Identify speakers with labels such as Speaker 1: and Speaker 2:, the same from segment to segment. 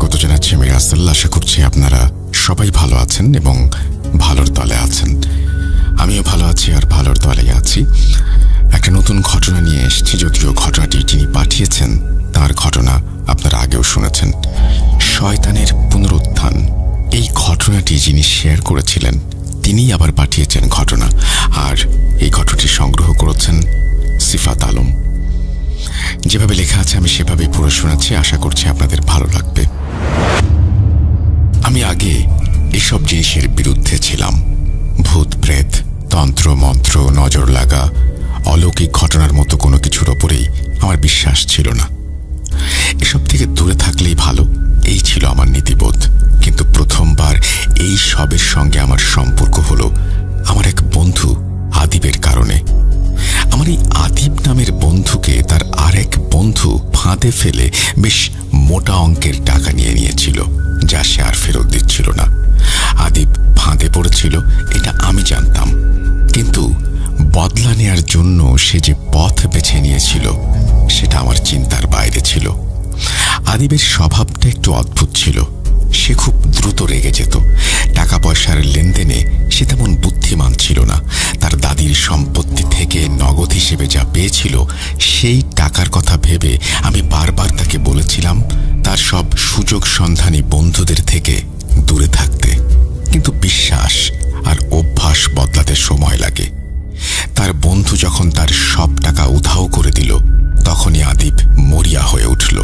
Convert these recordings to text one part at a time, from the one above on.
Speaker 1: স্বাগত জানাচ্ছি আমি রাসেল। আশা করছি আপনারা সবাই ভালো আছেন এবং ভালোর দলে আছেন। আমিও ভালো আছি আর ভালোর দলে আছি। একটা নতুন ঘটনা নিয়ে এসেছি, যদিও ঘটনাটি যিনি পাঠিয়েছেন তার ঘটনা আপনারা আগেও শুনেছেন। শয়তানের পুনরুত্থান, এই ঘটনাটি যিনি শেয়ার করেছিলেন তিনিই আবার পাঠিয়েছেন ঘটনা, আর এই ঘটনাটি সংগ্রহ করেছেন সিফাত আলম। যেভাবে লেখা আছে আমি সেভাবেই পড়ে শোনাচ্ছি, আশা করছি আপনাদের ভালো লাগবে। আমি আগে এসব জিনিসের বিরুদ্ধে ছিলাম। ভূত প্রেত, তন্ত্র মন্ত্র, নজর লাগা, অলৌকিক ঘটনার মতো কোনো কিছুর ওপরেই আমার বিশ্বাস ছিল না। এসব থেকে দূরে থাকলেই ভালো, এই ছিল আমার নীতিবোধ। কিন্তু প্রথমবার এই সবের সঙ্গে আমার সম্পর্ক হলো আমার এক বন্ধু আদিবের কারণে। আমার এই আদিব নামের বন্ধুকে তার আরেক বন্ধু ফাঁদে ফেলে বেশ মোটা অঙ্কের টাকা নিয়েছিল, যা সে আর ফেরত দিচ্ছিল না। আদিব ফাঁদে পড়েছিল এটা আমি জানতাম, কিন্তু বদলা নেয়ার জন্য সে যে পথ বেছে নিয়েছিল সেটা আমার চিন্তার বাইরে ছিল। আদিবের স্বভাবটা একটু অদ্ভুত ছিল। সে খুব দ্রুত রেগে যেত। টাকা পয়সার লেনদেনে সে তেমন বুদ্ধিমান ছিল না। তার দাদির সম্পত্তি থেকে নগদ হিসেবে যা পেয়েছিল সেই টাকার কথা ভেবে আমি বারবার তাকে বলেছিলাম তার সব সুযোগ সন্ধানী বন্ধুদের থেকে দূরে থাকতে, কিন্তু বিশ্বাস আর অভ্যাস বদলাতে সময় লাগে। তার বন্ধু যখন তার সব টাকা উধাও করে দিল তখনই আদিব মরিয়া হয়ে উঠল।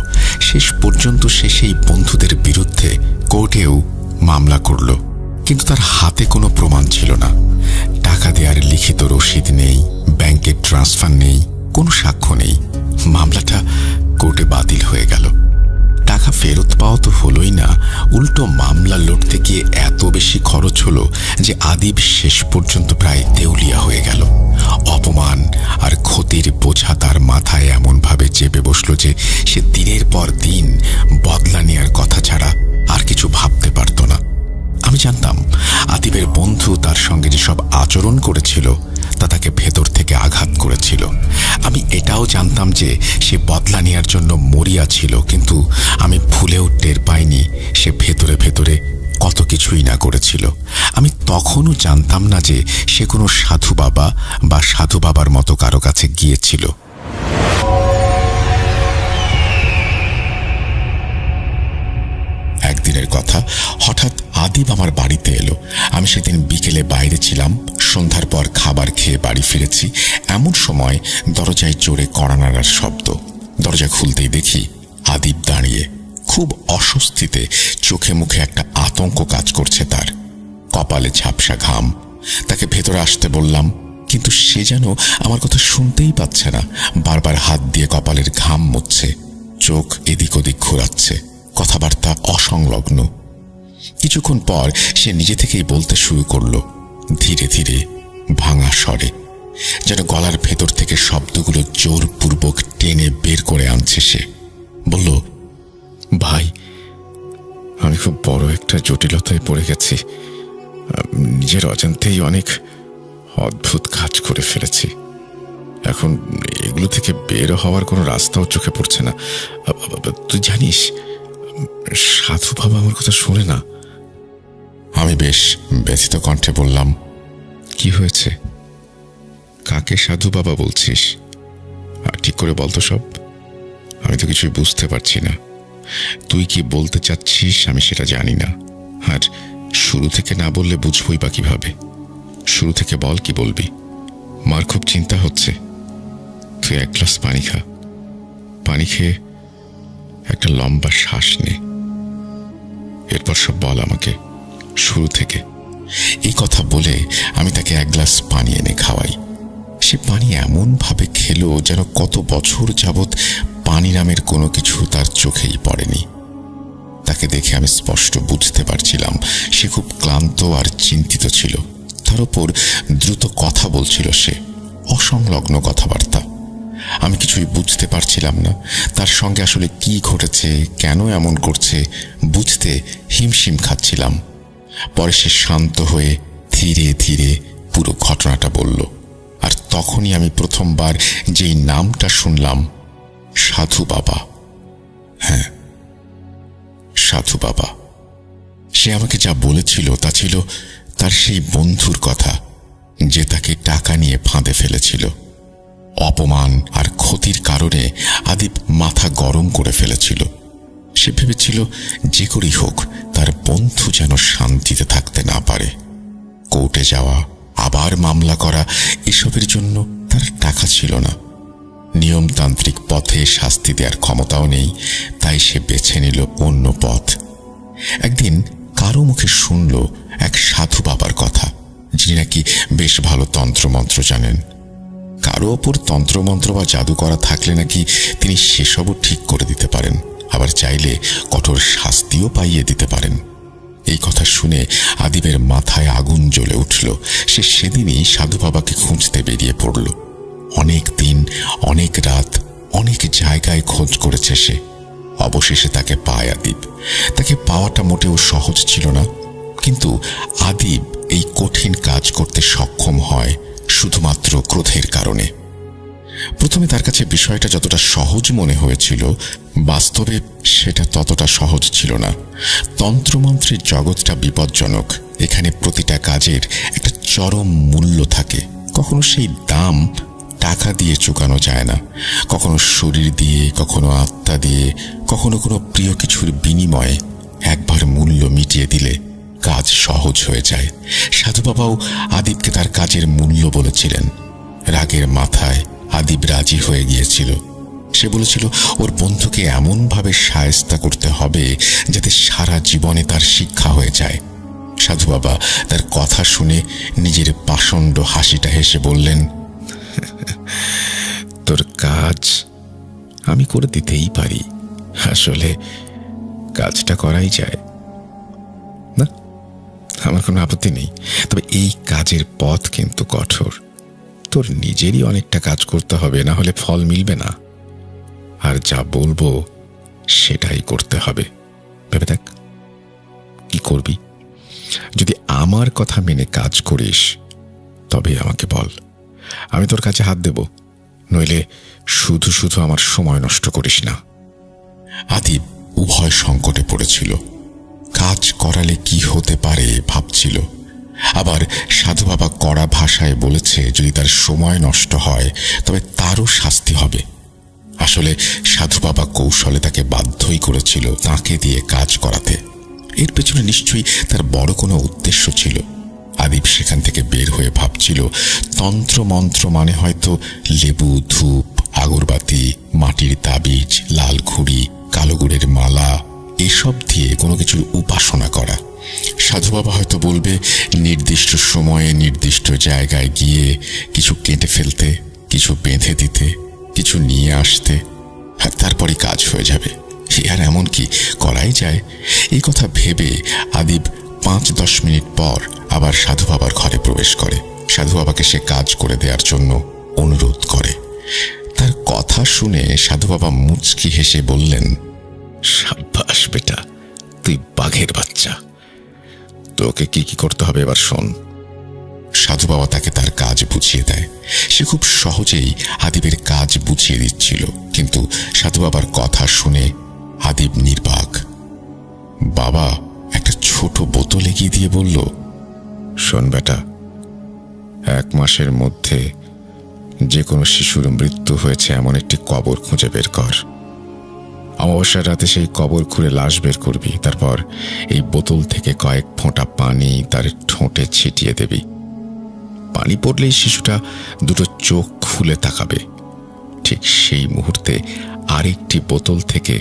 Speaker 1: শেষ পর্যন্ত সে সেই বন্ধুদের বিরুদ্ধে কোর্টেও মামলা করল, কিন্তু তার হাতে কোনো প্রমাণ ছিল না। টাকা দেওয়ার লিখিত রসিদ নেই, ব্যাংকের ট্রান্সফার নেই, কোনো সাক্ষ্য নেই। মামলাটা কোর্টে বাতিল হয়ে গেল। টাকা ফেরত পাওয়া তো হলোই না, উল্টো মামলা লড়তে গিয়ে এত বেশি খরচ হলো যে আদিব শেষ পর্যন্ত প্রায় দেউলিয়া হয়ে গেল। অপমান আর ক্ষতির বোঝা তার মাথায় এমনভাবে চেপে বসল যে সে দিনের পর দিন বদলা নেয়ার কথা ছাড়া আর কিছু ভাবতে পারত না। আমি জানতাম আদিবের বন্ধু তার সঙ্গে যেসব আচরণ করেছিল তা তাকে ভেতর থেকে আঘাত করেছিল। আমি এটাও জানতাম যে সে বদলা নেয়ার জন্য মরিয়া ছিল, কিন্তু আমি ভুলেও টের পাইনি সে ভেতরে ভেতরে কত কিছুই না করেছিল। আমি তখনও জানতাম না যে সে কোনো সাধু বাবা বা সাধু বাবার মতো কারো কাছে গিয়েছিল। একদিনের কথা, হঠাৎ আদিব আমার বাড়িতে এলো। আমি সেদিন বিকেলে বাইরে ছিলাম। সন্ধ্যার পর খাবার খেয়ে বাড়ি ফিরেছি। এমন সময় দরজায় জোরে কড়া নাড়ার শব্দ। দরজা খুলতেই দেখি আদিব দাঁড়িয়ে, খুব অস্বস্তিতে, চোখে মুখে একটা আতঙ্ক কাজ করছে তার, কপালে ঝাপসা ঘাম। তাকে ভেতরে আসতে বললাম, কিন্তু সে যেন আমার কথা শুনতেই পাচ্ছে না। বারবার হাত দিয়ে কপালের ঘাম মুছছে, চোখ এদিক ওদিক ঘোরাচ্ছে, কথাবার্তা অসংলগ্ন। কিছুক্ষণ পর সে নিজে থেকেই বলতে শুরু করলো, ধীরে ধীরে, ভাঙা স্বরে, যেন গলার ভেতর থেকে শব্দগুলো জোরপূর্বক টেনে বের করে আনছে। সে বলল, ভাই, আমি খুব বড় একটা জটিলতায় পড়ে গেছি। নিজের অজান্তেই অনেক অদ্ভুত কাজ করে ফেলেছি। এখন এগুলো থেকে বের হওয়ার কোনো রাস্তাও চোখে পড়ছে না। তুই জানিস, সাধু বাবা আমার কথা শোনে না। আমি বেশ ব্যথিত কণ্ঠে বললাম, কি হয়েছে? কাকে সাধু বাবা বলছিস? আর ঠিক করে বলতো সব, আমি তো কিছুই বুঝতে পারছি না। তুই কি বলতে চাচ্ছিস আমি সেটা জানি না, আর শুরু থেকে না বললে বুঝবই বা কিভাবে? শুরু থেকে বল, কি বলবি? মার খুব চিন্তা হচ্ছে। তুই এক গ্লাস পানি খা, পানি খেয়ে একটা লম্বা শ্বাস নে, এরপর সব বল আমাকে শুরু থেকে। এই কথা বলে আমি তাকে এক গ্লাস পানি এনে খাওয়াই। সে পানি এমন ভাবে খেলো যেন কত বছর যাবৎ পানি নামের কোনো কিছু তার চোখেই পড়েনি। তাকে দেখে আমি স্পষ্ট বুঝতে পারছিলাম সে খুব ক্লান্ত আর চিন্তিত ছিল। তার উপর দ্রুত কথা বলছিল সে, অসংলগ্ন কথাবার্তা। আমি কিছুই বুঝতে পারছিলাম না তার সঙ্গে আসলে কি ঘটেছে, কেন এমন করছে, বুঝতে হিমশিম খাচ্ছিলাম। পরে সে শান্ত হয়ে ধীরে ধীরে পুরো ঘটনাটা বলল, আর তখনই আমি প্রথমবার যেই নামটা শুনলাম, সাধু বাবা। হ্যাঁ, সাধু বাবা। সে আমাকে যা বলেছিল তা ছিল তার সেই বন্ধুর কথা, যে তাকে টাকা নিয়ে ফাঁদে ফেলেছিল। অপমান আর ক্ষতির কারণে আদিব মাথা গরম করে ফেলেছিল। সে ভেবেছিল যে করেই হোক তার বন্ধু যেন শান্তিতে থাকতে না পারে। কোর্টে যাওয়া, আবার মামলা করা, এসবের জন্য তার টাকা ছিল না। নিয়মতান্ত্রিক পথে শাস্তি দেওয়ার ক্ষমতাও নেই, তাই সে বেছে নিল অন্য পথ। একদিন কারো মুখে শুনল এক সাধু বাবার কথা, যিনি নাকি বেশ ভালো তন্ত্রমন্ত্র জানেন। কারো ওপর তন্ত্রমন্ত্র বা জাদু করা থাকলে নাকি তিনি সেসবও ঠিক করে দিতে পারেন, আবার চাইলে কঠোর শাস্তিও পাইয়ে দিতে পারেন। এই কথা শুনে আদিবের মাথায় আগুন জ্বলে উঠল। সে সেদিনই সাধু বাবাকে খুঁজতে বেরিয়ে পড়ল। অনেক দিন, অনেক রাত, অনেক জায়গায় খোঁজ করেছে সে। অবশেষে তাকে পায় আদিব। তাকে পাওয়াটা মোটেও সহজ ছিল না, কিন্তু আদিব এই কঠিন কাজ করতে সক্ষম হয় শুধুমাত্র ক্রোধের কারণে। প্রথমে তার কাছে বিষয়টা যতটা সহজ মনে হয়েছিল, বাস্তবে সেটা ততটা সহজ ছিল না। তন্ত্রমন্ত্রের জগৎটা বিপজ্জনক। এখানে প্রতিটা কাজের একটা চরম মূল্য থাকে। কখনো সেই দাম টাকা দিয়ে চুকানো যায় না, কখনো শরীর দিয়ে, কখনো আত্মা দিয়ে, কখনো কোনো প্রিয় কিছুর বিনিময়ে। একবার মূল্য মিটিয়ে দিলে কাজ সহজ হয়ে যায়। সাধু বাবাও আদিবকে তার কাজের মূল্য বলেছিলেন। রাগের মাথায় আদিব রাজি হয়ে গিয়েছিল। সে বলেছিল ওর বন্ধুকে এমনভাবে শায়েস্তা করতে হবে যাতে সারা জীবনে তার শিক্ষা হয়ে যায়। সাধু বাবা তার কথা শুনে নিজের পাষণ্ড হাসিটা হেসে বললেন, তোর কাজ আমি করে দিতেই পারি, আসলে কাজটা করাই যায় না, আমার কোনো আপত্তি নেই। তবে এই কাজের পথ কিন্তু কঠোর। তোর নিজেরই অনেকটা কাজ করতে হবে, না হলে ফল মিলবে না। আর যা বলবো সেটাই করতে হবে। ভেবে দেখ কি করবি। যদি আমার কথা মেনে কাজ করিস তবে আমাকে বল, আমি তোর কাছে হাত দেব। নইলে শুধু শুধু আমার সময় নষ্ট করিস না। আদিব উভয় সংকটে পড়েছিল। কাজ করালে কি হতে পারে ভাবছিল, আবার সাধু বাবা কড়া ভাষায় বলেছে যদি তার সময় নষ্ট হয় তবে তারও শাস্তি হবে। আসলে সাধু বাবা কৌশলে তাকে বাধ্যই করেছিল তাকে দিয়ে কাজ করাতে। এর পেছনে নিশ্চয়ই তার বড় কোনো উদ্দেশ্য ছিল। আদিব সেখান থেকে বের হয়ে ভাবছিল তন্ত্রমন্ত্র মানে হয়তো লেবু, ধূপ, আগরবাতি, মাটির তাবিজ, লাল ঘুড়ি, কালো গুড়ের মালা, এসব দিয়ে কোনো কিছুর উপাসনা করা। সাধু বাবা হয়তো বলবে নির্দিষ্ট সময়ে নির্দিষ্ট জায়গায় গিয়ে কিছু কেটে ফেলতে, কিছু বেঁধে দিতে, কিছু নিয়ে আসতে, আর তারপরই কাজ হয়ে যাবে। আর এমন কি করাই যায়। এই কথা ভেবে আদিব 5-10 মিনিট পর আবার সাধু বাবার ঘরে প্রবেশ করে। সাধু বাবাকে সে কাজ করে দেওয়ার জন্য অনুরোধ করে। তার কথা শুনে সাধু বাবা মুচকি হেসে বললেন, সাব্বাস বেটা, তুই বাঘের বাচ্চা। তোকে কি কি করতে হবে এবার শোন। সাধু বাবা তাকে তার কাজ বুঝিয়ে দেয়। সে খুব সহজেই আদিবের কাজ বুঝিয়ে দিচ্ছিল, কিন্তু সাধু বাবার কথা শুনে আদিব নির্বাক। বাবা একটা ছোট বোতল এগিয়ে দিয়ে বলল, শোন বেটা, 1 মাসের মধ্যে যে কোনো শিশুর মৃত্যু হয়েছে এমন একটি কবর খুঁজে বের কর। অমাবস্যার রাতে সেই কবর খুঁড়ে লাশ বের করবি। তারপর এই বোতল থেকে কয়েক ফোঁটা পানি তার ঠোঁটে ছিটিয়ে দেবি। পানি পড়লেই শিশুটা দুটো চোখ খুলে তাকাবে। ঠিক সেই মুহূর্তে আরেকটি বোতল থেকে,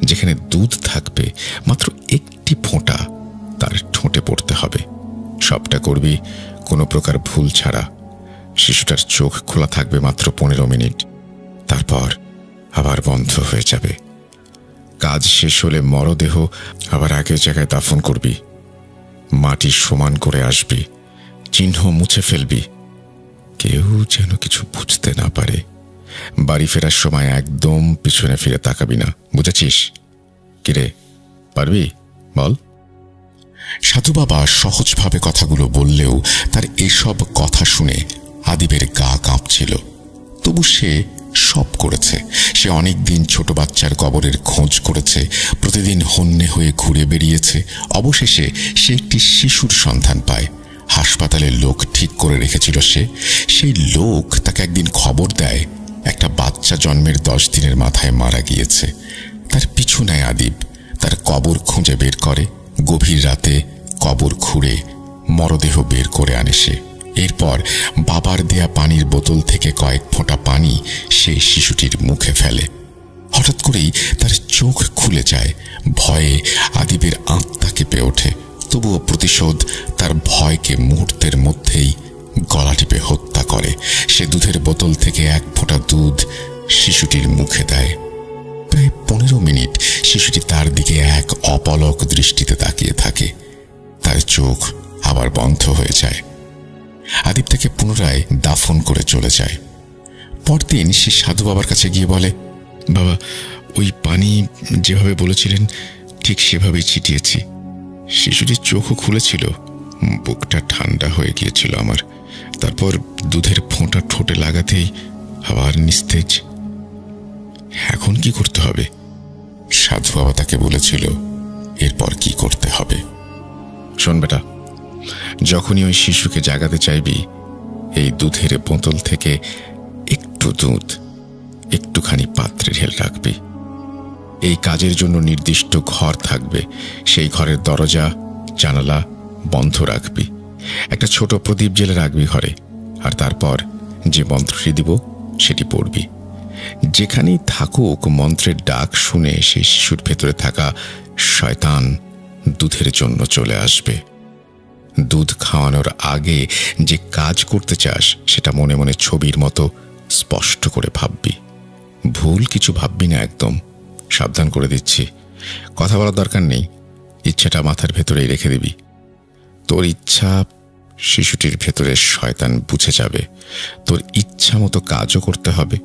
Speaker 1: যেখানে দুধ থাকবে, মাত্র একটি ফোঁটা তার ঠোঁটে পড়তে হবে। সবটা করবি কোনো প্রকার ভুল ছাড়া। শিশুটার চোখ খোলা থাকবে মাত্র 15 মিনিট, তারপর আবার বন্ধ হয়ে যাবে। কাজ শেষ হলে মরদেহ আবার আগের জায়গায় দাফন করবি। মাটি সমান করে আসবি, চিহ্ন মুছে ফেলবি। কেউ যেন কিছু বুঝতে না পারে। বাড়ি ফেরার সময় একদম পিছনে ফিরে তাকাবি না, বুঝেছিস? কিরে, পারবি? বল। সাধু বাবা সহজভাবে কথাগুলো বললেও তার এসব কথা শুনে আদিবের গা কাঁপছিল। তবু সে সব করেছে। সে অনেক দিন ছোট বাচ্চার কবরের খোঁজ করেছে, প্রতিদিন হন্যে হয়ে ঘুরে বেরিয়েছে। অবশেষে সে একটি শিশুর সন্ধান পায়। হাসপাতালের লোক ঠিক করে রেখেছিল সেই লোক তাকে একদিন খবর দেয় একটা বাচ্চা জন্মের 10 দিনের মাথায় মারা গিয়েছে। তার পিছু নেয় আদিব, তার কবর খুঁজে বের করে। গভীর রাতে কবর খুঁড়ে মরদেহ বের করে আনে সে। এরপর বাবার দেয়া পানির বোতল থেকে কয়েক ফোঁটা পানি সেই শিশুটির মুখে ফেলে। হঠাৎ করেই তার চোখ খুলে যায়। ভয়ে আদিবের আত্মা কেঁপে ওঠে। তবুও প্রতিশোধ তার ভয়কে মুহূর্তের মধ্যেই গলা টিপে হত্যা করে। সে দুধের বোতল থেকে 1 ফোঁটা দুধ শিশুটির মুখে দেয়। প্রায় 15 মিনিট শিশুটি তার দিকে এক অপলক দৃষ্টিতে তাকিয়ে থাকে। তার চোখ আবার বন্ধ হয়ে যায়। আদিব তাকে পুনরায় দাফন করে চলে যায়। পরদিন সে সাধু বাবার কাছে গিয়ে বলে, বাবা, ওই পানি যেভাবে বলেছিলেন ঠিক সেভাবেই ছিটিয়েছি। শিশুটির চোখও খুলেছিল, বুকটা ঠান্ডা হয়ে গিয়েছিল আমার। তারপর দুধের ফোঁটা ঠোঁটে লাগাতেই আবার নিস্তেজ। এখন কি করতে হবে? সাধু বাবা তাকে বলেছিল এরপর কি করতে হবে। শোন বেটা, যখনই ওই শিশুকে জাগাতে চাইবি, এই দুধের বোতল থেকে একটু দুধ একটুখানি পাত্রে ঢেলে রাখবি। এই কাজের জন্য নির্দিষ্ট ঘর থাকবে। সেই ঘরের দরজা জানালা বন্ধ রাখবি। একটা ছোট প্রদীপ জ্বেলে রাখবি ঘরে। আর তারপর যে মন্ত্রটি দিব সেটি পড়বি। যেখানেই থাকুক মন্ত্রের ডাক শুনে সেই শিশুর ভেতরে থাকা শয়তান দুধের জন্য চলে আসবে। দুধ খাওয়ানোর আগে যে কাজ করতে চাস সেটা মনে মনে ছবির মতো স্পষ্ট করে ভাববি। ভুল কিছু ভাববি না একদম। সাবধান করে দিচ্ছি, কথা বলার দরকার নেই। ইচ্ছাটা মাথার ভেতরেই রেখে দিবি। তোর ইচ্ছা শিশুটির ভেতরে শয়তান বুঝে যাবে। তোর ইচ্ছা মতো কাজও করতে হবে।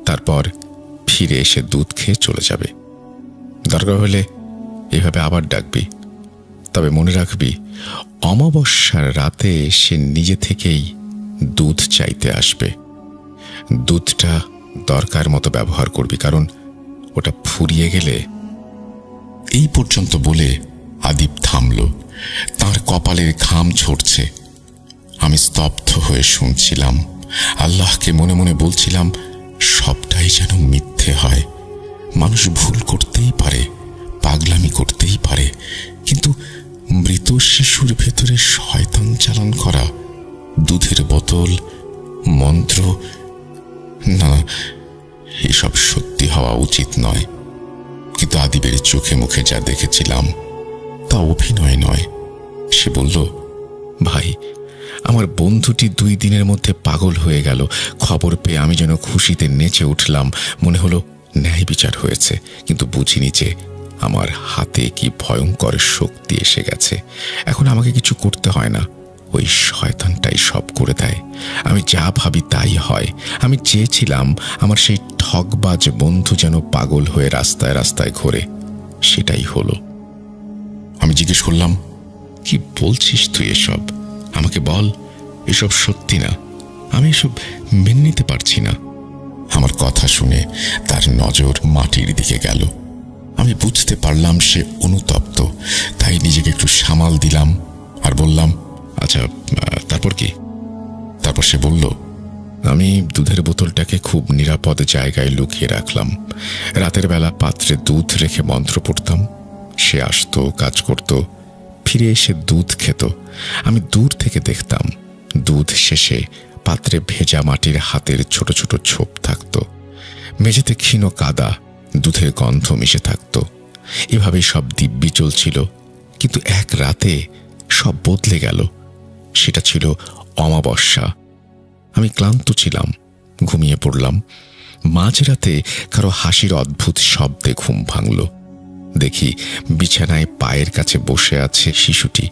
Speaker 1: তারপর ফিরে এসে দুধ খেয়ে চলে যাবে। দরকার হলে এভাবে আবার ডাকবি। তবে মনে রাখবি, অমাবস্যার রাতে সে নিজে থেকেই দুধ চাইতে আসবে। দুধটা দরকার মতো ব্যবহার করবি, কারণ ওটা ফুরিয়ে গেলে। এই পর্যন্ত বলে আদিব থামল। তার কপালের ঘাম ঝরছে। আমি স্তব্ধ হয়ে শুনছিলাম। আল্লাহকে মনে মনে বলছিলাম, সবটাই যেন মিথ্যে হয়। মানুষ ভুল করতেই পারে, পাগলামি করতেই পারে, কিন্তু মৃত শিশুর ভেতরে শয়তান চালান করা, দুধের বোতল, মন্ত্র, না, এসব সত্যি হওয়া উচিত নয়। কিন্তু আদিবের চোখে মুখে যা দেখেছিলাম তা অভিনয় নয়। সে বলল, ভাই, আমার বন্ধুটি 2 দিনের মধ্যে পাগল হয়ে গেল। খবর পেয়ে আমি যেন খুশিতে নেচে উঠলাম। মনে হলো ন্যায় বিচার হয়েছে। কিন্তু বুঝিনি যে আমার হাতে কি ভয়ঙ্কর শক্তি এসে গেছে। এখন আমাকে কিছু করতে হয় না, ওই শয়তানটাই সব করে দেয়। আমি যা ভাবি তাই হয়। আমি চেয়েছিলাম আমার সেই ঠকবাজ বন্ধু যেন পাগল হয়ে রাস্তায় রাস্তায় ঘোরে। সেটাই হলো। আমি জিজ্ঞেস করলাম, কি বলছিস তুই এসব? আমাকে বল, এসব সত্যি না। আমি এসব মেনে নিতে পারছি না। আমার কথা শুনে তার নজর মাটির দিকে গেল। আমি বুঝতে পারলাম সে অনুতপ্ত। তাই নিজেকে একটু সামাল দিলাম আর বললাম, আচ্ছা, তারপর কি? তারপর সে বলল, আমি দুধের বোতলটাকে খুব নিরাপদ জায়গায় লুকিয়ে রাখলাম। রাতের বেলা পাত্রে দুধ রেখে মন্ত্র পড়তাম। সে আসতো, কাজ করত, ফিরে এসে দুধ খেত। আমি দূর থেকে দেখতাম। দুধ শেষে পাত্রে ভেজা মাটির হাতের ছোট ছোট ছোপ থাকত। মেঝেতে ক্ষীণ কাদা, দুধের গন্ধ মিশে থাকত। এভাবেই সব দিব্যি চলছিল। কিন্তু এক রাতে সব বদলে গেল। সেটা ছিল অমাবস্যা। আমি ক্লান্ত ছিলাম, ঘুমিয়ে পড়লাম। মাঝরাতে কারো হাসির অদ্ভুত শব্দে ঘুম ভাঙল। দেখি বিছানায় পায়ের কাছে বসে আছে শিশুটি।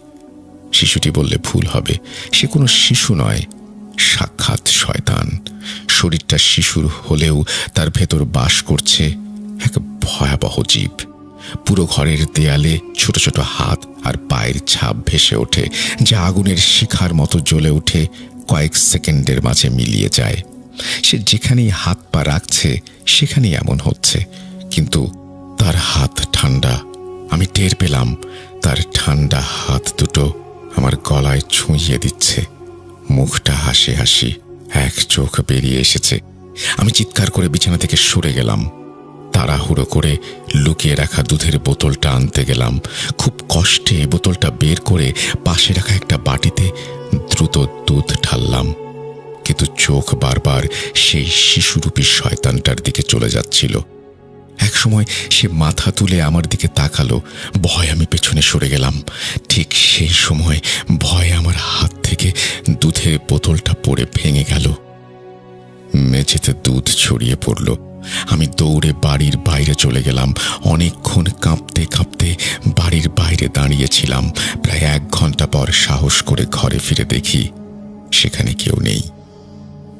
Speaker 1: শিশুটি বললে ভুল হবে, সে কোনো শিশু নয়, সাক্ষাৎ শয়তান। শরীরটা শিশুর হলেও তার ভেতর বাস করছে এক ভয়াবহ জীব। পুরো ঘরের দেয়ালে ছোট ছোট হাত আর পায়ের ছাপ ভেসে ওঠে, যা আগুনের শিখার মতো জ্বলে উঠে কয়েক সেকেন্ডের মাঝে মিলিয়ে যায়। সে যেখানেই হাত পা রাখছে সেখানেই এমন হচ্ছে, কিন্তু তার হাত ঠান্ডা। আমি টের পেলাম তার ঠান্ডা হাত দুটো আমার গলায় ছুঁইয়ে দিচ্ছে। মুখটা হাসি হাসি, এক চোখ বেরিয়ে এসেছে। আমি চিৎকার করে বিছানা থেকে সরে গেলাম। তাড়াহুড়ো করে লুকিয়ে রাখা দুধের বোতলটা আনতে গেলাম। খুব কষ্টে বোতলটা বের করে পাশে রাখা একটা বাটিতে দ্রুত দুধ ঢাললাম, কিন্তু চোখ বারবার সেই শিশুরূপী শয়তানটার দিকে চলে যাচ্ছিল। একসময় সে মাথা তুলে আমার দিকে তাকালো। ভয়ে আমি পেছনে সরে গেলাম। ঠিক সেই সময় ভয়ে আমার হাত থেকে দুধের বোতলটা পড়ে ভেঙে গেল। মেঝেতে দুধ ছড়িয়ে পড়ল। আমি দৌড়ে বাড়ির বাইরে চলে গেলাম। অনেকক্ষণ কাঁপতে কাঁপতে বাড়ির বাইরে দাঁড়িয়েছিলাম। প্রায় 1 ঘন্টা পর সাহস করে ঘরে ফিরে দেখি সেখানে কেউ নেই।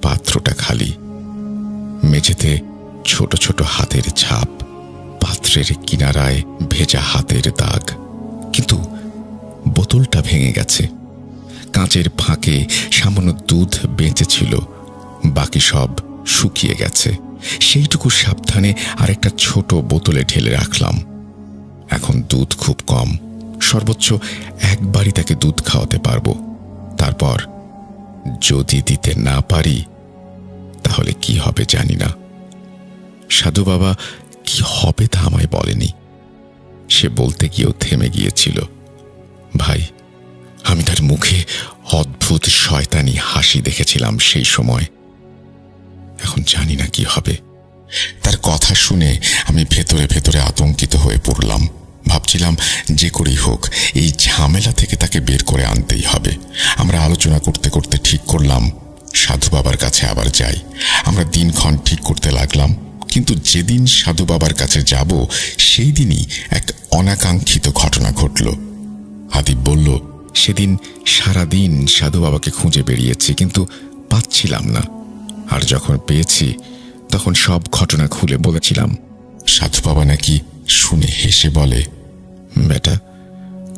Speaker 1: পাত্রটা খালি। মেঝেতে ছোট ছোট হাতের ছাপ, পাত্রের কিনারায় ভেজা হাতের দাগ, কিন্তু বোতলটা ভেঙে গেছে। কাঁচের ফাঁকে সামান্য দুধ বেঁচে ছিল, বাকি সব শুকিয়ে গেছে। সেইটুকু সাবধানে আরেকটা ছোট বোতলে ঢেলে রাখলাম। এখন দুধ খুব কম, সর্বোচ্চ একবারই তাকে দুধ খাওয়াতে পারবো। তারপর যদি দিতে না পারি তাহলে কি হবে জানি না। সাধু বাবা কি হবে তা আমায় বলেনি। সে বলতে গিয়েও থেমে গিয়েছিল। ভাই, আমি তার মুখে অদ্ভুত শয়তানি হাসি দেখেছিলাম সেই সময়। এখন জানি না কি হবে। তার কথা শুনে আমি ভেতরে ভেতরে আতঙ্কিত হয়ে পড়লাম। ভাবছিলাম যে করেই হোক এই ঝামেলা থেকে তাকে বের করে আনতেই হবে। আমরা আলোচনা করতে করতে ঠিক করলাম সাধু বাবার কাছে আবার যাই। আমরা দিনক্ষণ ঠিক করতে লাগলাম, কিন্তু যেদিন সাধু বাবার কাছে যাব সেই দিনই এক অনাকাঙ্ক্ষিত ঘটনা ঘটল। আদিব বলল, সেদিন সারাদিন সাধু বাবাকে খুঁজে বেরিয়েছি, কিন্তু পাচ্ছিলাম না। আর যখন পেয়েছি তখন সব ঘটনা খুলে বলেছিলাম। সাধু বাবা নাকি শুনে হেসে বলে, বেটা,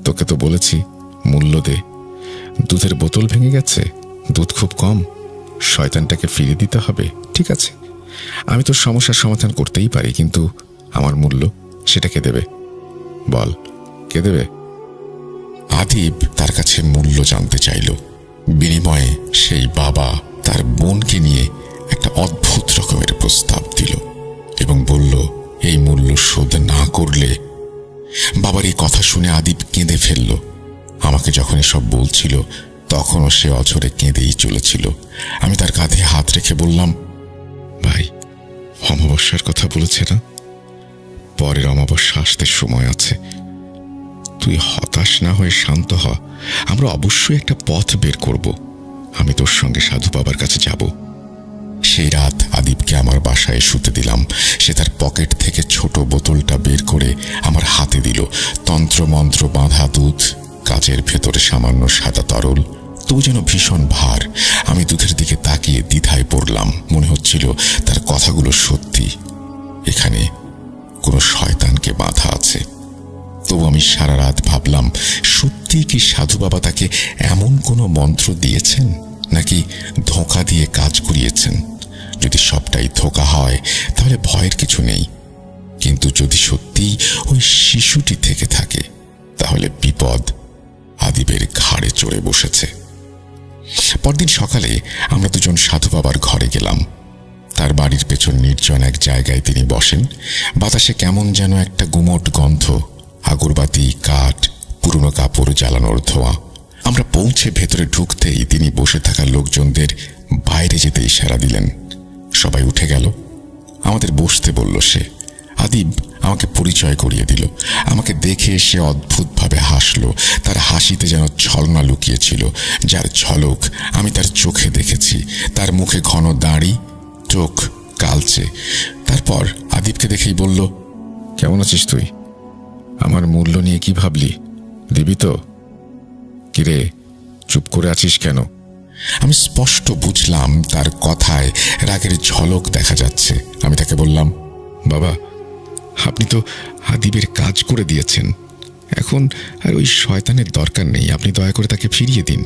Speaker 1: তোকে তো বলেছি মূল্য দে। দুধের বোতল ভেঙে গেছে, দুধ খুব কম, শয়তানটাকে ফিরিয়ে দিতে হবে। ঠিক আছে, আমি তোর সমস্যার সমাধান করতেই পারি, কিন্তু আমার মূল্য সেটা কে দেবে? বল, কে দেবে? আদিব তার কাছে মূল্য জানতে চাইল। বিনিময়ে সেই বাবা তার বোনকে নিয়ে একটা অদ্ভুত রকমের প্রস্তাব দিল এবং বলল, এই মূল্য শোধ না করলে। বাবার এই কথা শুনে আদিব কেঁদে ফেলল। আমাকে যখন এসব বলছিল তখনও সে অঝরে কেঁদেই চলেছিল। আমি তার কাঁধে হাত রেখে বললাম, ভাই, অমাবস্যার কথা বলেছে না? পরের অমাবস্যা আসতে সময় আছে। তুই হতাশ না হয়ে শান্ত হ। আমরা অবশ্যই একটা পথ বের করব। আমি তোর সঙ্গে সাধু বাবার কাছে যাব। সেই রাত আদিবকে আমার বাসায় শুতে দিলাম। সে তার পকেট থেকে ছোট বোতলটা বের করে আমার হাতে দিল। তন্ত্রমন্ত্র বাঁধা দুধ, কাচের ভেতরে সামান্য সাদা তরল, তবু যেন ভীষণ ভার। আমি দুধের দিকে তাকিয়ে দ্বিধায় পড়লাম। মনে হচ্ছিল তার কথাগুলো সত্যি, এখানে কোনো শয়তানকে বাঁধা আছে। তবু আমি সারা রাত ভাবলাম, সত্যি কি সাধু বাবা তাকে এমন কোনো মন্ত্র দিয়েছেন, নাকি ধোঁকা দিয়ে কাজ করিয়েছেন? যদি সবটাই ধোঁকা হয় তাহলে ভয়ের কিছু নেই, কিন্তু যদি সত্যিই ওই শিশুটি থেকে থাকে তাহলে বিপদ আদিবের ঘাড়ে চড়ে বসেছে। পরদিন সকালে আমরা দুজন সাধু বাবার ঘরে গেলাম। তার বাড়ির পেছন নির্জন এক জায়গায় তিনি বসেন। বাতাসে কেমন যেন একটা গুমোট গন্ধ, আগরবাতি, কাঠ, পুরনো কাপড় জ্বালানোর ধোঁয়া। আমরা পৌঁছে ভেতরে ঢুকতেই তিনি বসে থাকা লোকজনদের বাইরে যেতে ইশারা দিলেন। সবাই উঠে গেল। আমাদের বসতে বলল সে। আদিব আমাকে পরিচয় করিয়ে দিল। আমাকে দেখে সে অদ্ভুতভাবে হাসল। তার হাসিতে যেন ছলনা লুকিয়েছিল, যার ঝলক আমি তার চোখে দেখেছি। তার মুখে ঘন দাড়ি, চোখ কালচে। তারপর আদিবকে দেখেই বলল, কেমন আছিস তুই? আমার মূল্য নিয়ে কি ভাবলি? দিবি তো? কিরে, চুপ করে আছিস কেন? আমি স্পষ্ট বুঝলাম তার কথায় রাগের ঝলক দেখা যাচ্ছে। আমি তাকে বললাম, বাবা, আপনি তো আদিবের কাজ করে দিয়েছেন, এখন আর ওই শয়তানের দরকার নেই। আপনি দয়া করে তাকে ফিরিয়ে দিন।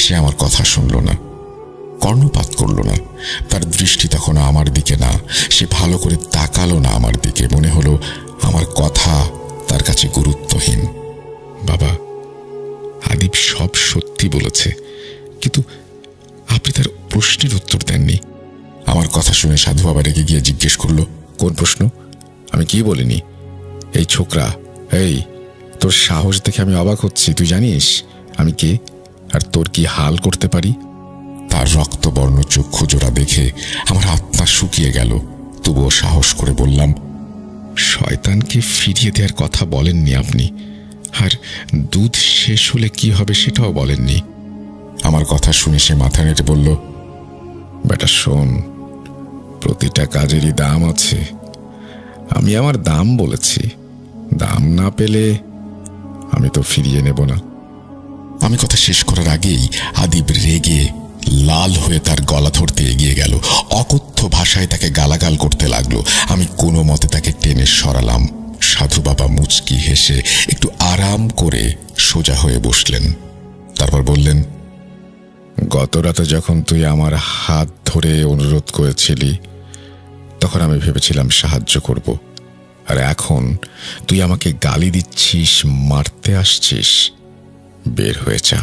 Speaker 1: সে আমার কথা শুনল না। কর্ণপাত করল না। তার দৃষ্টি তখন আমার দিকে না, সে ভালো করে তাকালো না আমার দিকে। মনে হলো আমার কথা তার কাছে গুরুত্বহীন। বাবা, আদিব সব সত্যি বলেছে, কিন্তু আপনি তার প্রশ্নের উত্তর দেননি। আমার কথা শুনে সাধু বাবা রেগে গিয়ে জিজ্ঞেস করলো, কোন প্রশ্ন? আমি কি বলিনি? এই ছোকরা, এই তোর সাহস দেখে আমি অবাক হচ্ছি। তুই জানিস আমি কে আর তোর কি হাল করতে পারি? তার রক্তবর্ণ চক্ষু জোড়া দেখে আমার আত্মা শুকিয়ে গেল। তবুও সাহস করে বললাম, শয়তানকে ফিরিয়ে দেওয়ার কথা বলেননি আপনি, আর দুধ শেষ হলে কি হবে সেটাও বলেননি। আমার কথা শুনে সে মাথা নেড়ে বলল, বেটা শোন, প্রতিটা কাজেরই দাম আছে। আমি আমার দাম বলেছি, দাম না পেলে আমি তো ফিরিয়ে নেব না। আমি কথা শেষ করার আগেই আদিব রেগে লাল হয়ে তার গলা ধরতে এগিয়ে গেল। অকথ্য ভাষায় তাকে গালাগাল করতে লাগলো। আমি কোনো মতে তাকে টেনে সরালাম। সাধু বাবা মুচকি হেসে একটু আরাম করে সোজা হয়ে বসলেন। তারপর বললেন, গত রাতে যখন তুই আমার হাত ধরে অনুরোধ করেছিলি, তখন আমি ভেবেছিলাম সাহায্য করব, আর এখন তুই আমাকে গালি দিচ্ছিস, মারতে আসছিস। বের হয়ে যা,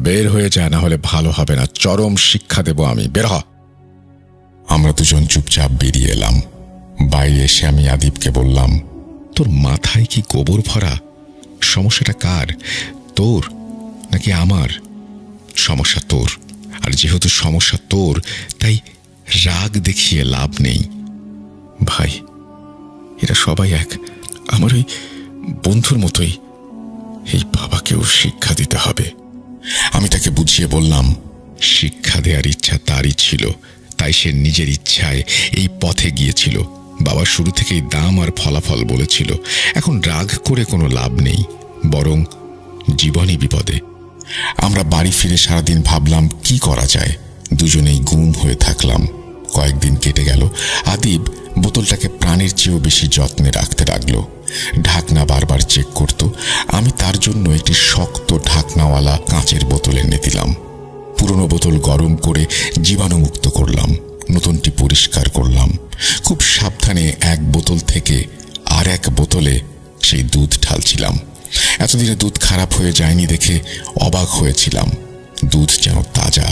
Speaker 1: বের হয়ে যা, না হলে ভালো হবে না। চরম শিক্ষা দেব আমি। বের হ। আমরা দুজন চুপচাপ বেরিয়ে এলাম। বাইরে এসে আমি আদিবকে বললাম, তোর মাথায় কি গোবর ভরা? সমস্যাটা কার, তোর নাকি আমার? সমস্যা তোর, আর যেহেতু সমস্যা তোর, তাই রাগ দেখিয়ে লাভ নেই। ভাই, এরা সবাই এক, আমার ওই বন্ধুর মতোই। এই বাবাকেও শিক্ষা দিতে হবে। আমি তাকে বুঝিয়ে বললাম, শিক্ষা দেওয়ার ইচ্ছা তারই ছিল, তাই সে নিজের ইচ্ছায় এই পথে গিয়েছিল। বাবা শুরু থেকেই দাম আর ফলাফল বলেছিল। এখন রাগ করে কোনো লাভ নেই, বরং জীবনই বিপদে। আমরা বাড়ি ফিরে সারাদিন ভাবলাম কি করা যায়। দুজনেই গুম হয়ে থাকলাম। কয়েকদিন কেটে গেল। আদিব বোতলটাকে প্রাণের চেয়েও বেশি যত্নে রাখতে লাগলো। ঢাকনা বারবার চেক করত। আমি তার জন্য একটি শক্ত ঢাকনাওয়ালা কাঁচের বোতল এনে দিলাম। পুরনো বোতল গরম করে জীবাণুমুক্ত করলাম, নতুনটি পরিষ্কার করলাম। খুব সাবধানে এক বোতল থেকে আর এক বোতলে সেই দুধ ঢালছিলাম। এতদিনে দুধ খারাপ হয়ে যায়নি দেখে অবাক হয়েছিলাম। দুধ যেন তাজা।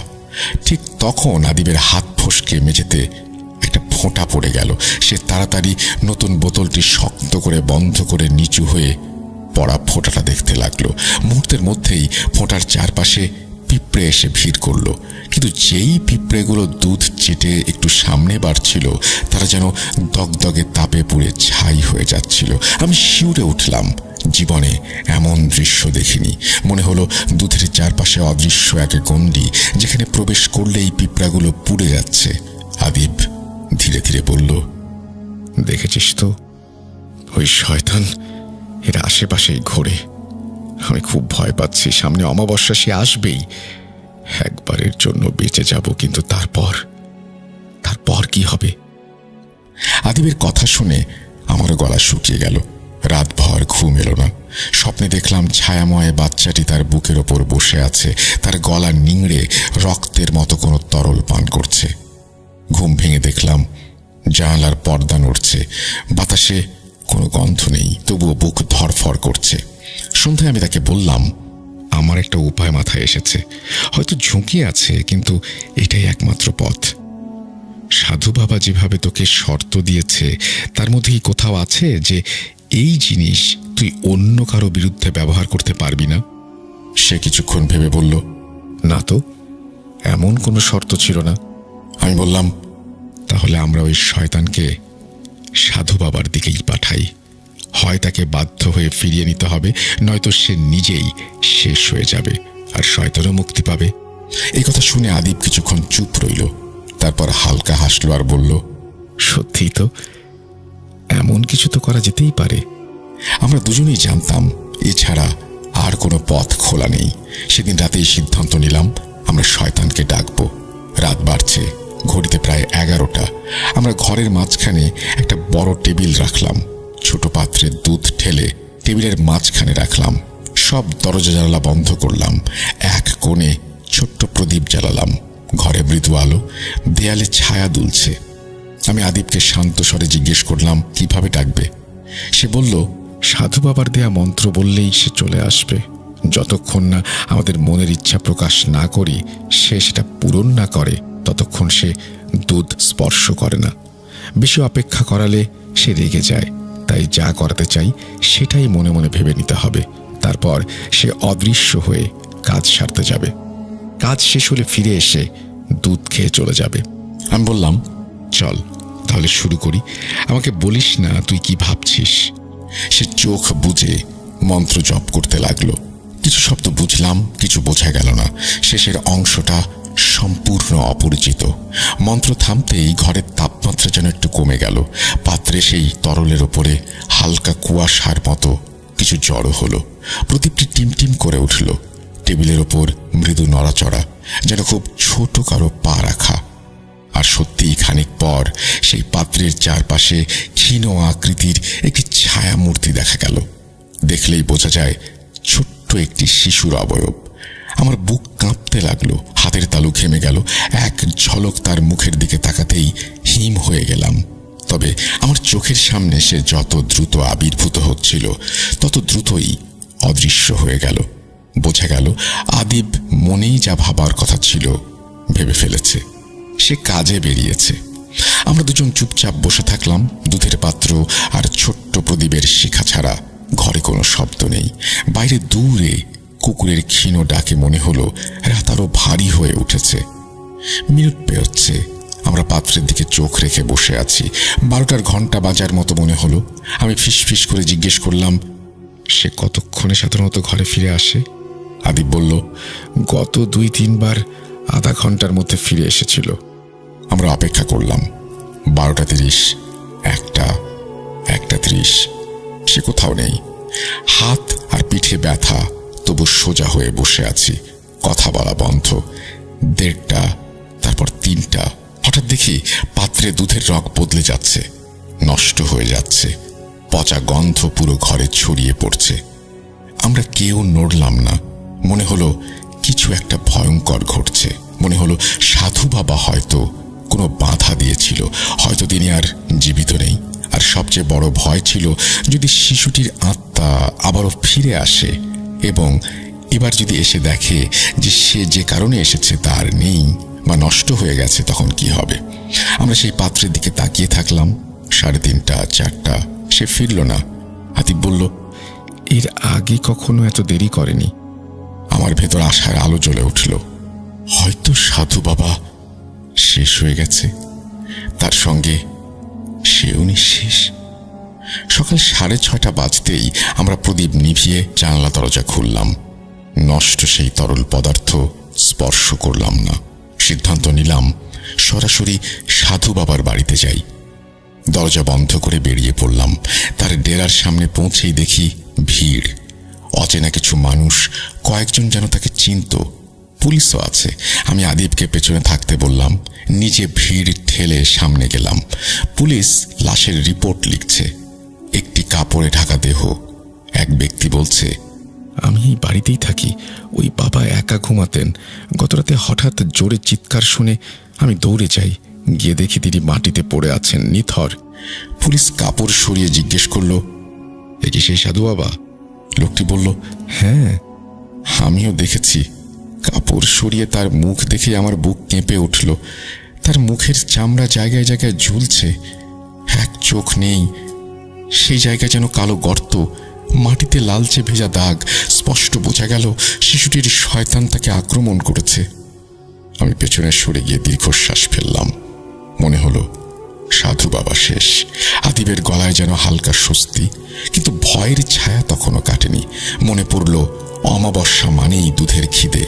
Speaker 1: ঠিক তখন আদিবের হাত ফসকে মেঝেতে একটা ফোঁটা পড়ে গেল। সে তাড়াতাড়ি নতুন বোতলটি শক্ত করে বন্ধ করে নিচু হয়ে পড়া ফোঁটাটা দেখতে লাগলো। মুহূর্তের মধ্যেই ফোঁটার চারপাশে পিঁপড়ে এসে ভিড় করলো। কিন্তু যেই পিঁপড়েগুলো দুধ চেটে একটু সামনে বাড়ছিল, তারা যেন দগদগে তাপে পুড়ে ছাই হয়ে যাচ্ছিল। আমি শিউরে উঠলাম। জীবনে এমন দৃশ্য দেখিনি। মনে হলো দুধের চারপাশে অদৃশ্য এক গণ্ডি, যেখানে প্রবেশ করলেই পিঁপড়াগুলো পুড়ে যাচ্ছে। আদিব ধীরে ধীরে বলল, দেখেছিস তো, ওই শয়তান এর আশেপাশেই ঘোরে। আমি খুব ভয় পাচ্ছি। সামনে অমাবস্যা, সে আসবেই। একবারের জন্য বেঁচে যাব, কিন্তু তারপর কি হবে? আদিবের কথা শুনে আমারও গলা শুকিয়ে গেল। রাতভর ঘুম এলো না। স্বপ্নে দেখলাম ছায়াময় বাচ্চাটি তার বুকের ওপর বসে আছে, তার গলা নিংড়ে রক্তের মতো কোনো তরল পান করছে। ঘুম ভেঙে দেখলাম জানালার পর্দা নড়ছে। বাতাসে কোনো গন্ধ নেই, তবুও বুক ধরফর করছে। সন্ধ্যায় আমি তাকে বললাম, আমার একটা উপায় মাথায় এসেছে। হয়তো ঝুঁকি আছে, কিন্তু এটাই একমাত্র পথ। সাধু বাবা যেভাবে তোকে শর্ত দিয়েছে, তার মধ্যে কি কোথাও আছে যে এই জিনিস তুই অন্য কারো বিরুদ্ধে ব্যবহার করতে পারবি না? সে কিছুক্ষণ ভেবে বলল, না তো, এমন কোনো শর্ত ছিল না। আমি বললাম, তাহলে আমরা ওই শয়তানকে সাধু বাবার দিকেই পাঠাই। হয় তাকে বাধ্য হয়ে ফিরিয়ে নিতে হবে, নয়তো সে নিজেই শেষ হয়ে যাবে, আর শয়তানও মুক্তি পাবে। এই কথা শুনে আদিব কিছুক্ষণ চুপ রইল। তারপর হালকা হাসলো আর বলল, সত্যিই তো, এমন কিছু তো করা যেতেই পারে। আমরা দুজনেই জানতাম এছাড়া আর কোনো পথ খোলা নেই। সেদিন রাতেই সিদ্ধান্ত নিলাম আমরা শয়তানকে ডাকব। রাত বাড়ছে, ঘড়িতে প্রায় 11টা। আমরা ঘরের মাঝখানে একটা বড় টেবিল রাখলাম। ছোট পাত্রে দুধ ঢেলে টেবিলের মাঝখানে রাখলাম। সব দরজা জানালা বন্ধ করলাম। এক কোণে ছোট্ট প্রদীপ জ্বালালাম। ঘরে মৃদু আলো, দেয়ালে ছায়া দুলছে। আমি আদিবকে শান্ত স্বরে জিজ্ঞেস করলাম কিভাবে ডাকবে। সে বলল,
Speaker 2: সাধু বাবার দেয়া মন্ত্র বললেই সে চলে আসবে। যতক্ষণ না আমাদের মনের ইচ্ছা প্রকাশ না করি, সে সেটা পূরণ না করে, ততক্ষণ সে দুধ স্পর্শ করে না। বেশি অপেক্ষা করালে সে রেগে যায়। তাই যা করাতে চাই সেটাই মনে মনে ভেবে নিতে হবে। তারপর সে অদৃশ্য হয়ে কাজ সারতে যাবে। কাজ শেষ হলে ফিরে এসে দুধ খেয়ে চলে যাবে।
Speaker 1: আমি বললাম,
Speaker 2: চল তাহলে শুরু করি। আমাকে বলিস না তুই কি ভাবছিস।
Speaker 1: সে চোখ বুজে মন্ত্র জপ করতে লাগলো। কিছু শব্দ বুঝলাম, কিছু বোঝা গেল না। শেষের অংশটা সম্পূর্ণ অপরিচিত। মন্ত্র থামতেই ঘরের তাপমাত্রা যেন একটু কমে গেল। পাত্রে সেই তরলের ওপরে হালকা কুয়াশার মতো কিছু জড়ো হলো। প্রদীপটি টিমটিম করে উঠল। টেবিলের ওপর মৃদু নড়াচড়া, যেন খুব ছোট কারো পা রাখা। আর সত্যিই খানিক পর সেই পাত্রের চারপাশে ক্ষীণ আকৃতির একটি ছায়া মূর্তি দেখা গেল। দেখলেই বোঝা যায় ছোট্ট একটি শিশুর অবয়ব। আমার বুক কাঁপতে লাগলো, হাতের তালু ঘেমে গেল। এক ঝলক তার মুখের দিকে তাকাতেই হিম হয়ে গেলাম। তবে আমার চোখের সামনে সে যত দ্রুত আবির্ভূত হচ্ছিল, তত দ্রুতই অদৃশ্য হয়ে গেল। বোঝা গেল আদিব মনেই যা ভাবার কথা ছিল ভেবে ফেলেছে। সে কাজে বেরিয়েছে। আমরা দুজন চুপচাপ বসে থাকলাম। দুধের পাত্র আর ছোট্ট প্রদীপের শিখা ছাড়া ঘরে কোনো শব্দ নেই। বাইরে দূরে কুকুরের ক্ষীণ ডাকে মনে হলো রাত আরো ভারী হয়ে উঠেছে। মিনিট পেরোচ্ছে। আমরা পাত্রের দিকে চোখ রেখে বসে আছি। 12টার ঘন্টা বাজার মতো মনে হলো। আমি ফিসফিস করে জিজ্ঞেস করলাম,
Speaker 2: সে কতক্ষণে সাধারণত ঘরে ফিরে আসে?
Speaker 1: আদিব বলল,
Speaker 2: গত 2-3 বার আধা ঘন্টার মধ্যে ফিরে এসেছিল।
Speaker 1: আমরা অপেক্ষা করলাম। 12:30, 1:30। সে কোথাও নেই। হাত আর পিঠে ব্যথা, তবু সোজা হয়ে বসে আছি। কথা বলা বন্ধ। 1:30, তারপর 3টা। হঠাৎ দেখি পাত্রে দুধের রং বদলে যাচ্ছে, নষ্ট হয়ে যাচ্ছে। পচা গন্ধ পুরো ঘরে ছড়িয়ে পড়ছে। আমরা কেউ নড়লাম না। মনে হলো কিছু একটা ভয়ঙ্কর ঘটছে। মনে হলো সাধু বাবা হয়তো কোনো বাধা দিয়েছিল। হয়তো তিনি আর জীবিত নেই। আর সবচেয়ে বড় ভয় ছিল, যদি শিশুটির আত্মা আবারও ফিরে আসে এবং এবার যদি এসে দেখে যে সে যে কারণে এসেছে তার নেই বা নষ্ট হয়ে গেছে, তখন কি হবে? আমরা সেই পাত্রের দিকে তাকিয়ে থাকলাম। 3:30, 4টা। সে ফিরল না। আতিফ বলল,
Speaker 2: এর আগে কখনো এত দেরি করেনি।
Speaker 1: আমার ভেতর আশার আলো জ্বলে উঠল। হয়তো সাধু বাবা শেষ হয়ে গেছে, তার সঙ্গে সেও নিঃশেষ। সকাল 6:30 বাজতেই আমরা প্রদীপ নিভিয়ে জানালা দরজা খুললাম। নষ্ট সেই তরল পদার্থ স্পর্শ করলাম না। সিদ্ধান্ত নিলাম সরাসরি সাধু বাবার বাড়িতে যাই। দরজা বন্ধ করে বেরিয়ে পড়লাম। তার ডেরার সামনে পৌঁছেই দেখি ভিড়। অচেনা কিছু মানুষ, কয়েকজন যেন তাকে চিনত। পুলিশও আছে। আমি আদিবকে পেছনে থাকতে বললাম। নিজে ভিড় ঠেলে সামনে গেলাম। পুলিশ লাশের রিপোর্ট লিখছে। একটি কাপড়ে ঢাকা দেহ। এক ব্যক্তি বলছে,
Speaker 2: আমি এই বাড়িতেই থাকি। ওই বাবা একা ঘুমাতেন। গতরাতে হঠাৎ জোরে চিৎকার শুনে আমি দৌড়ে যাই। গিয়ে দেখি তিনি মাটিতে পড়ে আছেন নিথর।
Speaker 1: পুলিশ কাপড় সরিয়ে জিজ্ঞেস করলো,
Speaker 2: এ কি সেই সাধু বাবা?
Speaker 1: লোকটি বলল,
Speaker 2: হ্যাঁ,
Speaker 1: আমিও দেখেছি। কাপড় সরিয়ে তার মুখ দেখে আমার বুক কেঁপে উঠল। তার মুখের চামড়া জায়গায় জায়গায় ঝুলছে। এক চোখ নেই। সেই জায়গায় যেন কালো গর্ত, মাটিতে লালচে ভেজা দাগ। স্পষ্ট বোঝা গেল শিশুটির শয়তান তাকে আক্রমণ করেছে। আমি পেছনে সরে গিয়ে দীর্ঘশ্বাস ফেললাম। মনে হলো সাধু বাবা শেষ। আদিবের গলায় যেন হালকা স্বস্তি, কিন্তু ভয়ের ছায়া তখনও কাটেনি। মনে পড়ল অমাবস্যা মানেই দুধের খিদে।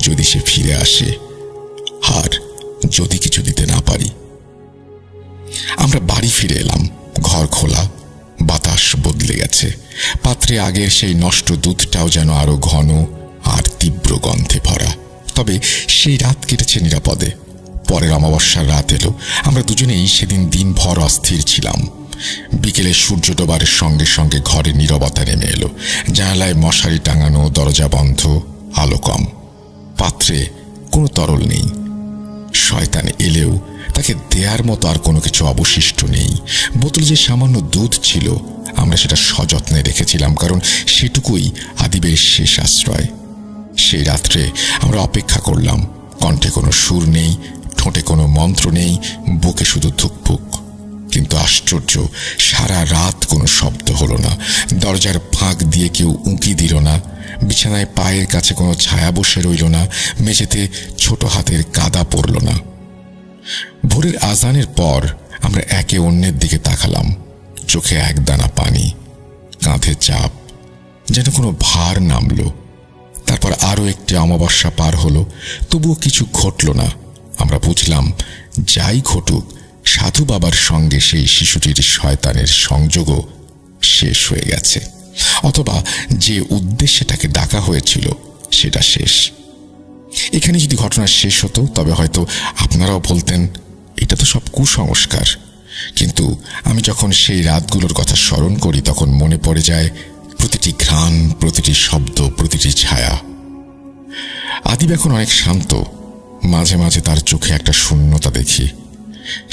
Speaker 1: যদি সে ফিরে আসে, আর যদি কিছু দিতে না পারি। আমরা বাড়ি ফিরে এলাম। ঘর খোলা, বাতাস বদলে গেছে। পাত্রে আগের সেই নষ্ট দুধটাও যেন আরো ঘন আর তীব্র গন্ধে ভরা। তবে সেই রাত কেটেছে নিরাপদে। পরের অমাবস্যার রাত এলো। আমরা দুজনেই সেদিন দিনভর অস্থির ছিলাম। বিকেলে সূর্য ডোবার সঙ্গে সঙ্গে ঘরে নীরবতা নেমে এলো। জানালায় মশারি টাঙানো, দরজা বন্ধ, আলো কম। পাত্রে কোনো তরল নেই। শয়তান এলেও তাকে দেয়ার মতো আর কোনো কিছু অবশিষ্ট নেই। বোতলে যে সামান্য দুধ ছিল আমরা সেটা সযত্নে রেখেছিলাম, কারণ সেটুকুই আদিবের শেষ আশ্রয়। সেই রাত্রে আমরা অপেক্ষা করলাম। কণ্ঠে কোনো সুর নেই, ঠোঁটে কোনো মন্ত্র নেই, বুকে শুধু ধুকপুক। কিন্তু আশ্চর্য, সারা রাত কোনো শব্দ হলো না। দরজার ফাঁক দিয়ে কেউ উঁকি দিল না, বিছানায় পায়ের কাছে কোনো ছায়া বসে রইল না, মেঝেতে ছোট হাতের কাদা পড়ল না। ভোরের আজানের পর আমরা একে অন্যের দিকে তাকালাম। চোখে একদানা পানি, কাঁধে চাপ, যেন কোনো ভার নামল। তারপর আরো একটি অমাবস্যা পার হলো, তবুও কিছু ঘটল না। আমরা বুঝলাম, যাই ঘটুক, সাধু বাবার সঙ্গে সেই শিশুটির শয়তানের সংযোগও শেষ হয়ে গেছে, অথবা যে উদ্দেশ্যে তাকে ডাকা হয়েছিল সেটা শেষ। এখানে যদি ঘটনা শেষ হতো তবে হয়তো আপনারাও বলতেন এটা তো সব কুসংস্কার। কিন্তু আমি যখন সেই রাতগুলোর কথা স্মরণ করি তখন মনে পড়ে যায় প্রতিটি ঘ্রাণ, প্রতিটি শব্দ, প্রতিটি ছায়া। আদিব এখন অনেক শান্ত। মাঝে মাঝে তার চোখে একটা শূন্যতা দেখি।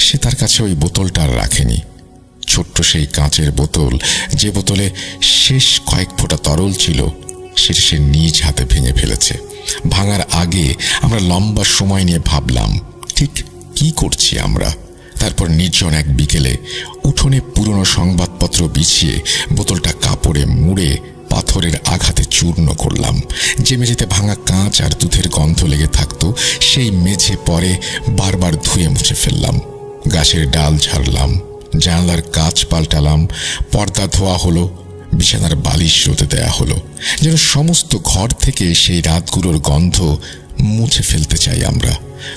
Speaker 1: সে তার কাছে ওই বোতলটা আর রাখেনি। ছোট্ট সেই কাঁচের বোতল, যে বোতলে শেষ কয়েক ফোঁটা তরল ছিল, সেটা সে নিজ হাতে ভেঙে ফেলেছে। ভাঙার আগে আমরা লম্বা সময় নিয়ে ভাবলাম ঠিক কি করছি আমরা। তারপর নির্জন এক বিকেলে উঠোনে পুরনো সংবাদপত্র বিছিয়ে বোতলটা কাপড়ে মুড়ে পাথরের আঘাতে চূর্ণ করলাম। যে মেঝেতে ভাঙা কাঁচ আর দুধের গন্ধ লেগে থাকতো সেই মেঝে পরে বারবার ধুয়ে মুছে ফেললাম। গাছের ডাল ঝাড়লাম, জানলার কাঁচ পাল্টালাম, পর্দা ধোয়া হলো, বিছানার বালিশ রোদে দেয়া হলো, যেন সমস্ত ঘর থেকে সেই রাতগুলোর গন্ধ মুছে ফেলতে চাই আমরা।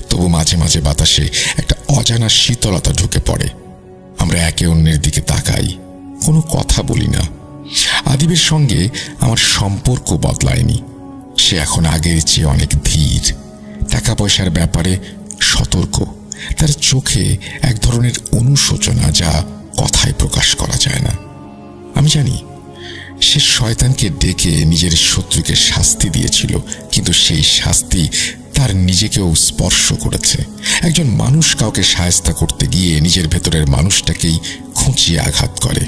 Speaker 1: তবু মাঝে মাঝে বাতাসে একটা অজানা শীতলতা ঢুকে পড়ে। আমরা একে অন্যের দিকে তাকাই, কোনো কথা বলি না। আদিবের সঙ্গে আমার সম্পর্ক বদলায়নি। সে এখন আগের চেয়ে অনেক ধীর, টাকা পয়সার ব্যাপারে সতর্ক। তার চোখে এক ধরনের অনুশোচনা যা কথায় প্রকাশ করা যায় না। আমি জানি সে শয়তানকে ডেকে নিজের শত্রুকে শাস্তি দিয়েছিল, কিন্তু সেই শাস্তি তার নিজেকেও স্পর্শ করেছে। একজন মানুষ কাউকে শায়েস্তা করতে গিয়ে নিজের ভেতরের মানুষটাকেই খুঁচিয়ে আঘাত করে।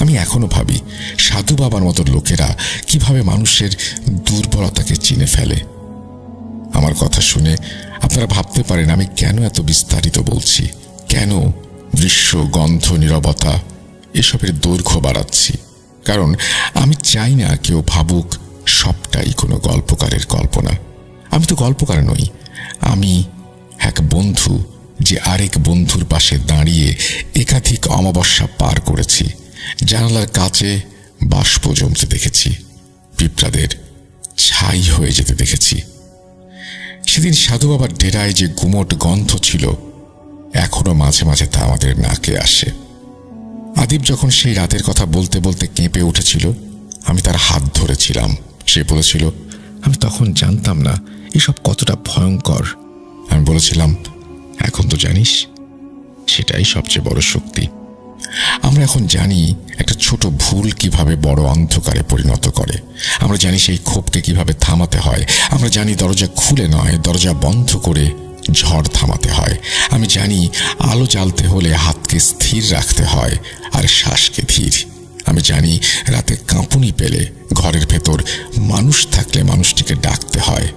Speaker 1: আমি এখনো ভাবি সাধু বাবার মতো লোকেরা কিভাবে মানুষের দুর্বলতাকে চিনে ফেলে। আমার কথা শুনে আপনারা ভাবতে পারেন আমি কেন এত বিস্তারিত বলছি, কেন দৃশ্য, গন্ধ, নীরবতা এসবের দৈর্ঘ্য বাড়াচ্ছি। কারণ আমি চাই না কেউ ভাবুক সবটাই কোনো গল্পকারের কল্পনা। আমি তো গল্পকার নই, আমি এক বন্ধু যে আরেক বন্ধুর পাশে দাঁড়িয়ে একাধিক অমাবস্যা পার করেছি। জানালার কাছে বাষ্প জমতে দেখেছি, পিঁপড়াদের ছাই হয়ে যেতে দেখেছি। সেদিন সাধু বাবার ডেরায় যে গুমোট গন্ধ ছিল, এখনো মাঝে মাঝে তা আমাদের নাকে আসে। আদিব যখন সেই রাতের কথা বলতে বলতে কেঁপে উঠেছিল, আমি তার হাত ধরেছিলাম। সে বলেছিল,
Speaker 2: আমি তখন জানতাম না এসব কতটা ভয়ঙ্কর।
Speaker 1: আমি বলেছিলাম, এখন তো জানিস, সেটাই সবচেয়ে বড় শক্তি। আমরা এখন জানি একটা ছোট ভুল কিভাবে বড় অন্ধকারে পরিণত করে। আমরা জানি সেই ক্ষোভকে কিভাবে থামাতে হয়। আমরা জানি দরজা খুলে নয়, দরজা বন্ধ করে ঝড় থামাতে হয়। আমি জানি আলো জ্বালতে হলে হাতকে স্থির রাখতে হয় আর শ্বাসকে ধীর। আমি জানি রাতে কাঁপুনি পেলে ঘরের ভেতর মানুষ থাকলে মানুষটিকে ডাকতে হয়,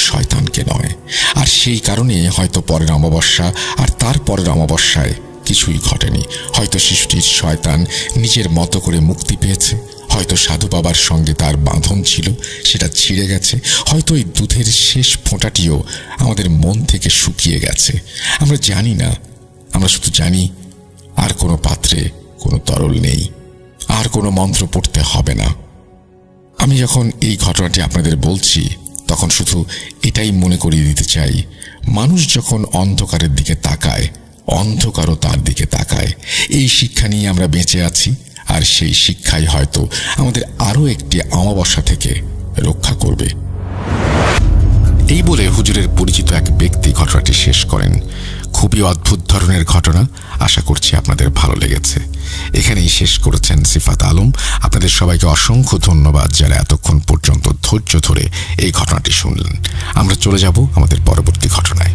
Speaker 1: শয়তানকে নয়। আর সেই কারণে হয়তো পরের অমাবস্যা আর তার পরের অমাবস্যায় কিছুই ঘটেনি। হয়তো শিশুটির শয়তান নিজের মতো করে মুক্তি পেয়েছে, হয়তো সাধু বাবার সঙ্গে তার বাঁধন ছিল, সেটা ছিঁড়ে গেছে। হয়তো এই দুধের শেষ ফোঁটাটিও আমাদের মন থেকে শুকিয়ে গেছে। আমরা জানি না, আমরা শুধু জানি আর কোনো পাত্রে কোনো তরল নেই, আর কোনো মন্ত্র পড়তে হবে না। আমি যখন এই ঘটনাটি আপনাদের বলছি তখন শুধু এটাই মনে করিয়ে দিতে চাই, মানুষ যখন অন্ধকারের দিকে তাকায়, অন্ধকারও তার দিকে তাকায়। এই শিক্ষা নিয়ে আমরা বেঁচে আছি, আর সেই শিক্ষাই হয়তো আমাদের আরো একটি অমাবস্যা থেকে রক্ষা করবে। এই বলে হুজুরের পরিচিত এক ব্যক্তি ঘটনাটি শেষ করেন।
Speaker 2: খুবই অদ্ভুত ধরনের ঘটনা। আশা করছি আপনাদের ভালো লেগেছে। এখানেই শেষ করেছেন সিফাত আলম। আপনাদের সবাইকে অসংখ্য ধন্যবাদ যারা এতক্ষণ পর্যন্ত ধৈর্য ধরে এই ঘটনাটি শুনলেন। আমরা চলে যাব আমাদের পরবর্তী ঘটনায়।